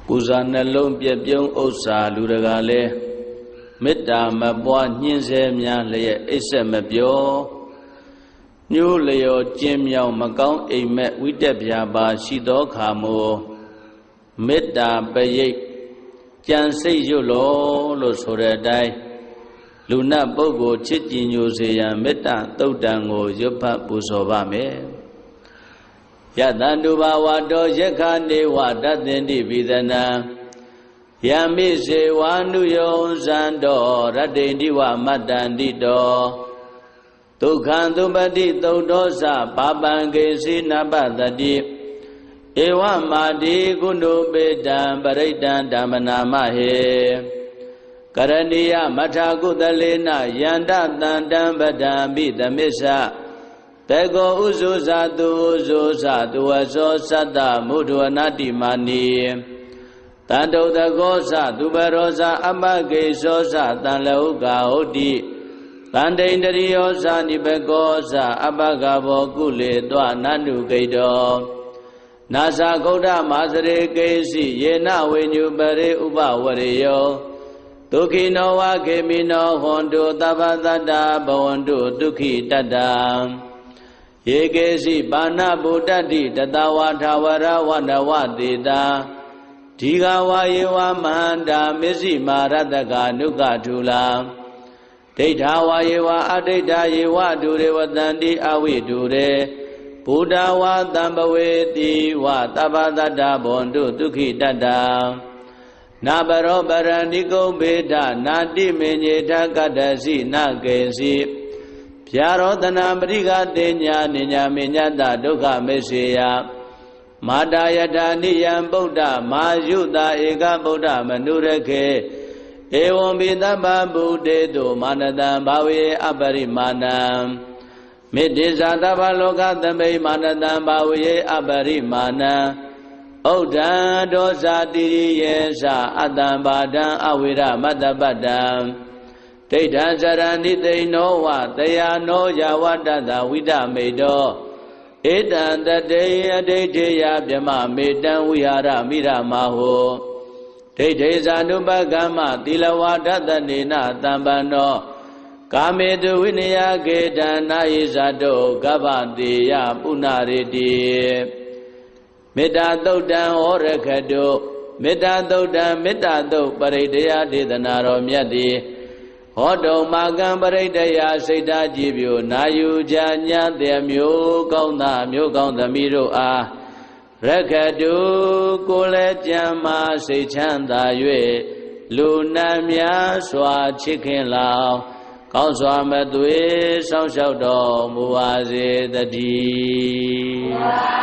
ကုဇာနှလုံးပြည့်ပြုံးဥစ္စာလူတကာလဲမေတ္တာမပွားညှင်းဆဲများလျက်အိပ်ဆက်မပြောညှိုးလျော်ကျင်းမြောင်မကောင်းအိမ်မက်ဝိတက်ပြာပါရှိသောခါမို့မေတ္တာပရိတ်ကြံစိတ်ရွတ်လို့ဆိုတဲ့အတိုင်းလူနတ်ပုဂ္ဂိုလ်ချစ်ကြည်ညိုစေရန်မေတ္တာသုတ်တံကိုရွတ်ဖတ်ပူဇော်ပါမယ်ယတန္တုဘာဝတောယက္ခနေဝတတ္တင်တိပိသနံယမိစေဝါနုယောဇံတောရတ္တိတိဝမတ္တန္တိတောဒုက္ခံသုပတိသုတ်တောသပါပံကေစီနပတတိဧဝမာတိကုဏုပေတံပရိတံဓမ္မနာမဟေကရဏီယမထာကုသလေနယန္တတန္တံပဒံပိသမစ္ဆတေကောဥဇုဇာတုဥဇုဇာတုဝသောသတ္တမုဒ္ဒဝနာတိမာနီတန္တုတကောသသူပရောဇာအပကေသောသတံလဟုကာဟုတ်တိတန္တိန္တရိယောဇာနိဘကောသအပကဘောကုလေတွနန္နုကိတောနာဇာဂௌဒမာစရေကေစီယေနဝိညုပရိဥပဝရေယောဒုက္ခိနောဝခေမိနောဟွန်တုသဗ္ဗတတ္တဘဝန္တုဒုက္ခိတတ္တယေကေစီပါဏဗုဒ္ဓတိတတဝါထာဝရဝနဝတေတာဒီဃဝါယေဝမဟန္တာမစ္စည်းမာရတကနုကထူလာဒိဋ္ဌာဝါယေဝအဒိဋ္ဌာယေဝဒုရေဝတန္တိအဝိဒုရေဘုဒ္ဓဝါတံပဝေတိဝသဗ္ဗတတ္တဘဝန္တုဒုက္ခိတတ္တနာဘရောပရဏိကုံဘေဒနာတိမေညေထကတ္တစီနကေစီဗျာရောတနာပရိကတေညာနိညာမေညတဒုက္ခမေစေယမာတာယထာနိယံဗုဒ္ဓမာယုတာဧကဗုဒ္ဓမနုရခေဧဝံပိသဗ္ဗဗုတေတုမာနတံဘာဝေအပရိမာဏံမေတ္တိဇာသဗ္ဗလောကသမိမာနတံဘာဝေအပရိမာဏံဩဒံဒောဇာတိယေသအတ္တံဘာဒံအဝိရမတ္တပတ္တံဒိဋ္ဌံဇရဏိသိနောဝတယာနောယဝတ္တသဝိဒမေတောဧတံတတေအဒိဋ္ဌေယဗြမမေတံဝိဟာရမိရမဟောဒိဋ္ဌေဇာနုပကမ္မသီလဝါဒတနေနတံပန္နောကာမေတုဝိနယကေတံနာယိဇာတောကဗ္ဗတေယပုဏ္ဏရေတိမေတ္တာသုတ်တံဩရခတုမေတ္တာသုတ်တံမေတ္တာသုတ်ပရိဒယဒေသနာတော်မြတ်တိဟောတုံမာကံပရိဒယစိတ်ဓာကြည်ပြိုနာယူကြညာတဲ့မျိုးကောင်းသားမျိုးကောင်းသမီးတို့အားရခတုကိုလည်းကြံမာစိတ်ချမ်းသာ၍လူနာများစွာချစ်ခင်လောင်ကောင်းစွာမသွေစောင့်ရှောက်တော်မူပါစေတည်း